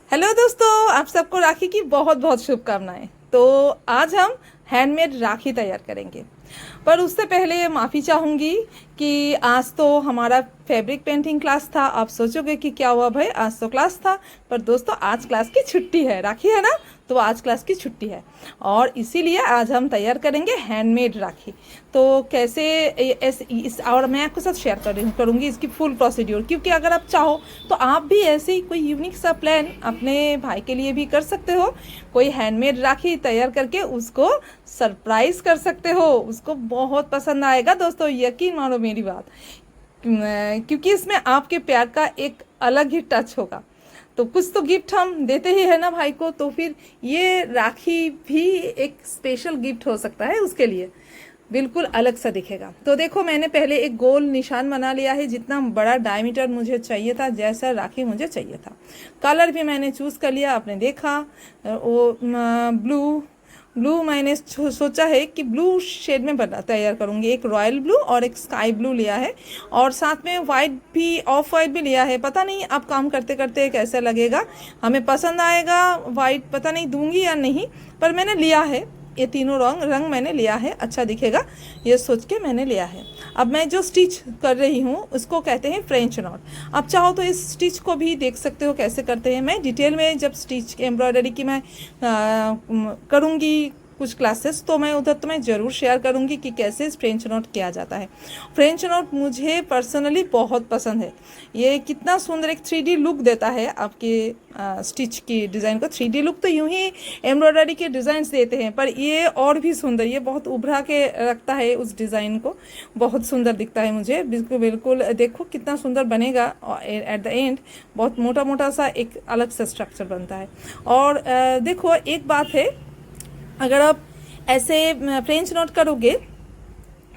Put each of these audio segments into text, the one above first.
Hello दोस्तों, आप सबको राखी की बहुत बहुत शुभकामनाएं। तो आज हम हैंडमेड राखी तैयार करेंगे, पर उससे पहले माफ़ी चाहूँगी कि आज तो हमारा फैब्रिक पेंटिंग क्लास था। आप सोचोगे कि क्या हुआ भाई, आज तो क्लास था, पर दोस्तों आज क्लास की छुट्टी है। राखी है ना, तो आज क्लास की छुट्टी है और इसीलिए आज हम तैयार करेंगे हैंडमेड राखी। तो कैसे और मैं आपके साथ शेयर करूँगी इसकी फुल प्रोसीड्यूर, क्योंकि अगर आप चाहो तो आप भी ऐसे ही कोई यूनिक सा प्लान अपने भाई के लिए भी कर सकते हो। कोई हैंडमेड राखी तैयार करके उसको सरप्राइज कर सकते हो, उसको बहुत पसंद आएगा दोस्तों, यकीन मानो मेरी बात। क्योंकि इसमें आपके प्यार का एक अलग ही टच होगा। तो कुछ तो गिफ्ट हम देते ही है ना भाई को, तो फिर ये राखी भी एक स्पेशल गिफ्ट हो सकता है उसके लिए, बिल्कुल अलग सा दिखेगा। तो देखो, मैंने पहले एक गोल निशान बना लिया है, जितना बड़ा डायमीटर मुझे चाहिए था, जैसा राखी मुझे चाहिए था। कलर भी मैंने चूज़ कर लिया, आपने देखा वो ब्लू ब्लू मैंने सोचा है कि ब्लू शेड में बना तैयार करूँगी। एक रॉयल ब्लू और एक स्काई ब्लू लिया है, और साथ में वाइट भी, ऑफ वाइट भी लिया है। पता नहीं अब काम करते करते कैसा लगेगा, हमें पसंद आएगा वाइट, पता नहीं दूंगी या नहीं, पर मैंने लिया है। ये तीनों रंग मैंने लिया है, अच्छा दिखेगा ये सोच के मैंने लिया है। अब मैं जो स्टिच कर रही हूँ उसको कहते हैं फ्रेंच नॉट। आप चाहो तो इस स्टिच को भी देख सकते हो कैसे करते हैं। मैं डिटेल में जब स्टिच एम्ब्रॉयडरी की मैं करूँगी कुछ क्लासेस, तो मैं उधर तो मैं ज़रूर शेयर करूँगी कि कैसे फ्रेंच नॉट किया जाता है। फ्रेंच नॉट मुझे पर्सनली बहुत पसंद है। ये कितना सुंदर एक 3D लुक देता है आपके स्टिच की डिज़ाइन को। 3D लुक तो यूं ही एम्ब्रॉयडरी के डिज़ाइंस देते हैं, पर ये और भी सुंदर, ये बहुत उभरा के रखता है उस डिज़ाइन को, बहुत सुंदर दिखता है मुझे। बिल्कुल बिल्कुल देखो कितना सुंदर बनेगा एट द एंड, बहुत मोटा मोटा सा एक अलग सा स्ट्रक्चर बनता है। और देखो एक बात है, अगर आप ऐसे फ्रेंच नोट करोगे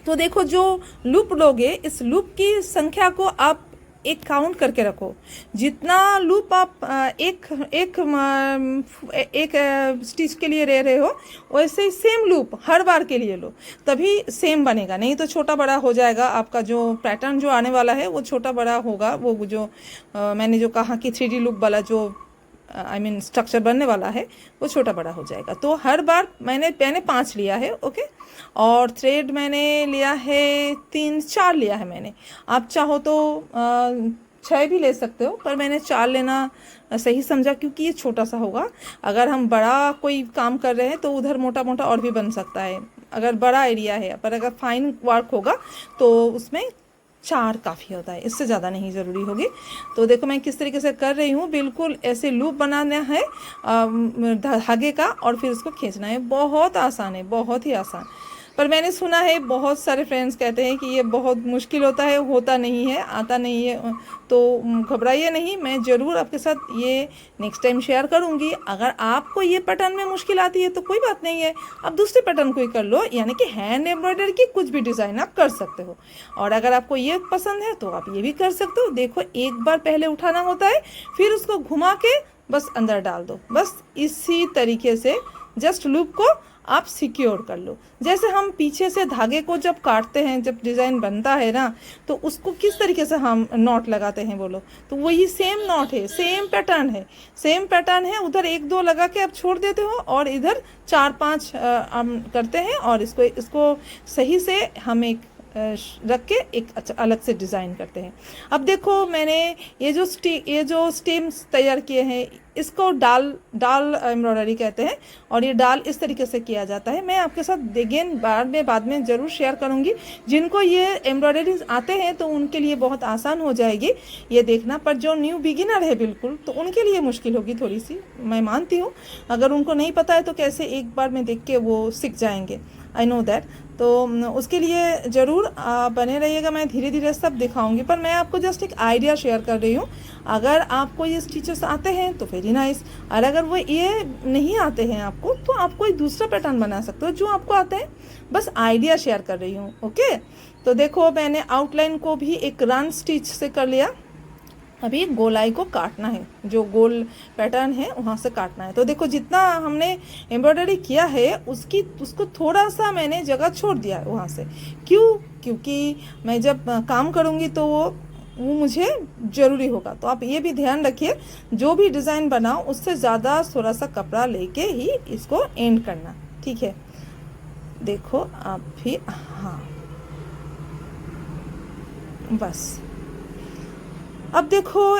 तो देखो जो लूप लोगे, इस लूप की संख्या को आप एक काउंट करके रखो। जितना लूप आप एक स्टिच के लिए ले रहे हो, वैसे ही सेम लूप हर बार के लिए लो, तभी सेम बनेगा। नहीं तो छोटा बड़ा हो जाएगा, आपका जो पैटर्न जो आने वाला है वो छोटा बड़ा होगा। वो जो मैंने जो कहा कि 3D लुक वाला जो स्ट्रक्चर बनने वाला है, वो छोटा बड़ा हो जाएगा। तो हर बार मैंने 5 लिया है, ओके। और थ्रेड मैंने लिया है 3-4 लिया है मैंने। आप चाहो तो 6 भी ले सकते हो, पर मैंने 4 लेना सही समझा, क्योंकि ये छोटा सा होगा। अगर हम बड़ा कोई काम कर रहे हैं तो उधर मोटा मोटा और भी बन सकता है, अगर बड़ा एरिया है। पर अगर फाइन वर्क होगा तो उसमें 4 काफ़ी होता है, इससे ज़्यादा नहीं ज़रूरी होगी। तो देखो मैं किस तरीके से कर रही हूँ, बिल्कुल ऐसे लूप बनाना है धागे का, और फिर उसको खींचना है। बहुत आसान है, बहुत ही आसान। पर मैंने सुना है बहुत सारे फ्रेंड्स कहते हैं कि ये बहुत मुश्किल होता है, होता नहीं है, आता नहीं है। तो घबराइए नहीं, मैं ज़रूर आपके साथ ये नेक्स्ट टाइम शेयर करूँगी। अगर आपको ये पैटर्न में मुश्किल आती है तो कोई बात नहीं है, आप दूसरे पैटर्न को ही कर लो, यानी कि हैंड एम्ब्रॉयडरी की कुछ भी डिज़ाइन आप कर सकते हो। और अगर आपको ये पसंद है तो आप ये भी कर सकते हो। देखो एक बार पहले उठाना होता है, फिर उसको घुमा के बस अंदर डाल दो, बस इसी तरीके से जस्ट लूप को आप सिक्योर कर लो। जैसे हम पीछे से धागे को जब काटते हैं, जब डिज़ाइन बनता है ना, तो उसको किस तरीके से हम नॉट लगाते हैं बोलो, तो वही सेम नॉट है, सेम पैटर्न है, सेम पैटर्न है। उधर 1-2 लगा के आप छोड़ देते हो, और इधर 4-5 हम करते हैं, और इसको सही से हम एक रख के एक अच्छा अलग से डिज़ाइन करते हैं। अब देखो मैंने ये जो स्टेम्स तैयार किए हैं, इसको डाल एम्ब्रॉयडरी कहते हैं, और ये डाल इस तरीके से किया जाता है। मैं आपके साथ अगेन बाद में ज़रूर शेयर करूँगी। जिनको ये एम्ब्रॉयडरी आते हैं तो उनके लिए बहुत आसान हो जाएगी ये देखना, पर जो न्यू बिगिनर है बिल्कुल, तो उनके लिए मुश्किल होगी थोड़ी सी, मैं मानती हूँ। अगर उनको नहीं पता है तो कैसे एक बार में देख के वो सीख जाएंगे, आई नो दैट। तो उसके लिए ज़रूर बने रहिएगा, मैं धीरे धीरे सब दिखाऊंगी, पर मैं आपको जस्ट एक आइडिया शेयर कर रही हूँ। अगर आपको ये स्टिचेस आते हैं तो वेरी नाइस, और अगर वो ये नहीं आते हैं आपको, तो आप कोई दूसरा पैटर्न बना सकते हो जो आपको आते हैं। बस आइडिया शेयर कर रही हूँ, ओके। तो देखो मैंने आउटलाइन को भी एक रन स्टिच से कर लिया। अभी गोलाई को काटना है, जो गोल पैटर्न है वहाँ से काटना है। तो देखो जितना हमने एम्ब्रॉयडरी किया है उसको थोड़ा सा मैंने जगह छोड़ दिया है वहाँ से। क्योंकि मैं जब काम करूँगी तो वो वो मुझे ज़रूरी होगा। तो आप ये भी ध्यान रखिए, जो भी डिज़ाइन बनाओ उससे ज़्यादा थोड़ा सा कपड़ा लेके ही इसको एंड करना, ठीक है। देखो आप भी, हाँ बस। अब देखो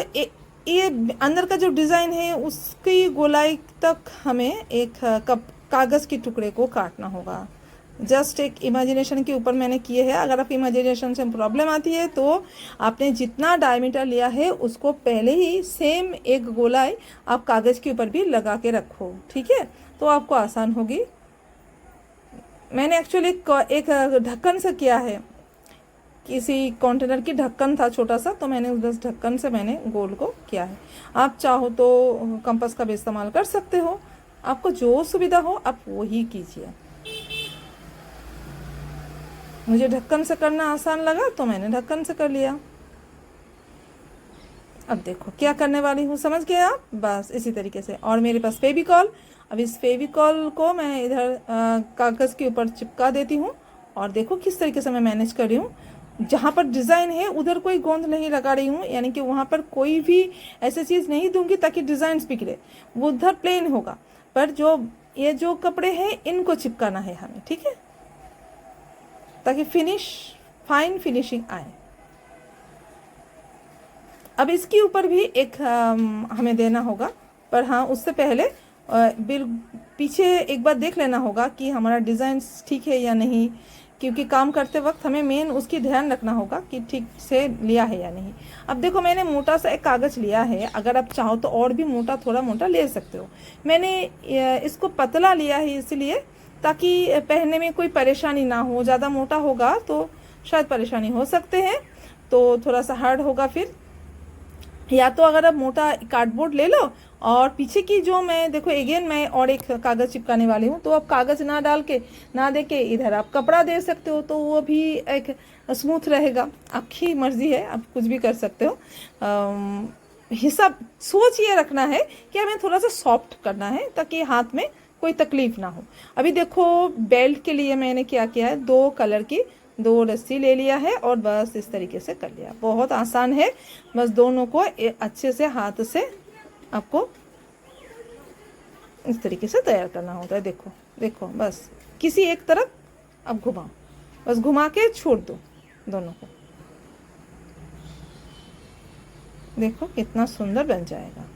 ये अंदर का जो डिज़ाइन है उसकी गोलाई तक हमें एक कागज़ के टुकड़े को काटना होगा। जस्ट एक इमेजिनेशन के ऊपर मैंने किए हैं। अगर आप इमेजिनेशन से प्रॉब्लम आती है तो आपने जितना डायमीटर लिया है उसको पहले ही सेम एक गोलाई आप कागज़ के ऊपर भी लगा के रखो, ठीक है, तो आपको आसान होगी। मैंने एक्चुअली एक ढक्कन से किया है, किसी कंटेनर की ढक्कन था छोटा सा, तो मैंने उस ढक्कन से मैंने गोल को किया है। आप चाहो तो कंपास का भी इस्तेमाल कर सकते हो, आपको जो सुविधा हो आप वो ही कीजिए। मुझे ढक्कन से करना आसान लगा तो मैंने ढक्कन से कर लिया। अब देखो क्या करने वाली हूँ, समझ गए आप, बस इसी तरीके से। और मेरे पास फेविकॉल, अब इस फेविकॉल को मैं इधर कागज़ के ऊपर चिपका देती हूँ। और देखो किस तरीके से मैं मैनेज कर रही हूँ, जहाँ पर डिज़ाइन है उधर कोई गोंद नहीं लगा रही हूँ, यानी कि वहाँ पर कोई भी ऐसी चीज़ नहीं दूंगी ताकि डिज़ाइन बिगड़े, वो उधर प्लेन होगा। पर जो ये जो कपड़े हैं इनको चिपकाना है हमें, ठीक है, ताकि फाइन फिनिशिंग आए। अब इसके ऊपर भी एक हमें देना होगा, पर हाँ उससे पहले पीछे एक बार देख लेना होगा कि हमारा डिज़ाइन ठीक है या नहीं, क्योंकि काम करते वक्त हमें मेन उसकी ध्यान रखना होगा कि ठीक से लिया है या नहीं। अब देखो मैंने मोटा सा एक कागज़ लिया है, अगर आप चाहो तो और भी मोटा, थोड़ा मोटा ले सकते हो। मैंने इसको पतला लिया है इसलिए ताकि पहनने में कोई परेशानी ना हो। ज़्यादा मोटा होगा तो शायद परेशानी हो सकते हैं, तो थोड़ा सा हार्ड होगा फिर। या तो अगर आप मोटा कार्डबोर्ड ले लो और पीछे की जो मैं देखो अगेन मैं और एक कागज़ चिपकाने वाली हूँ, तो आप कागज़ ना डाल के ना दे के इधर आप कपड़ा दे सकते हो, तो वो भी एक स्मूथ रहेगा। आपकी मर्ज़ी है, आप कुछ भी कर सकते हो। हिसाब सोच ये रखना है कि हमें थोड़ा सा सॉफ्ट करना है ताकि हाथ में कोई तकलीफ ना हो। अभी देखो बेल्ट के लिए मैंने क्या किया है, 2 कलर की 2 रस्सी ले लिया है और बस इस तरीके से कर लिया। बहुत आसान है, बस दोनों को अच्छे से हाथ से आपको इस तरीके से तैयार करना होता है। देखो देखो, बस किसी एक तरफ अब घुमाओ, बस घुमा के छोड़ दो दोनों को। देखो कितना सुंदर बन जाएगा।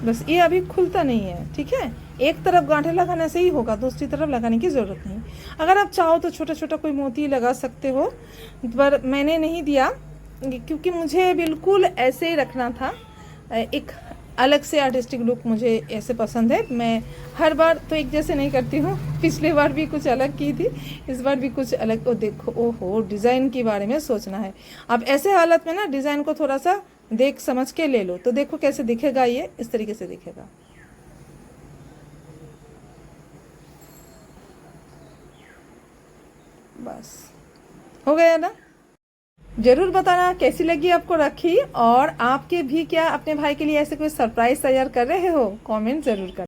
बस ये अभी खुलता नहीं है, ठीक है, एक तरफ गांठे लगाने से ही होगा, दूसरी तरफ लगाने की ज़रूरत नहीं। अगर आप चाहो तो छोटा छोटा कोई मोती लगा सकते हो, पर मैंने नहीं दिया क्योंकि मुझे बिल्कुल ऐसे ही रखना था। एक अलग से आर्टिस्टिक लुक मुझे ऐसे पसंद है। मैं हर बार तो एक जैसे नहीं करती हूँ, पिछले बार भी कुछ अलग की थी, इस बार भी कुछ अलग। ओ देखो, ओहो, डिज़ाइन के बारे में सोचना है। अब ऐसे हालत में ना डिज़ाइन को थोड़ा सा देख समझ के ले लो, तो देखो कैसे दिखेगा, ये इस तरीके से दिखेगा। बस हो गया ना। ज़रूर बताना कैसी लगी आपको राखी, और आपके भी क्या अपने भाई के लिए ऐसे कोई सरप्राइज तैयार कर रहे हो, कमेंट ज़रूर करना।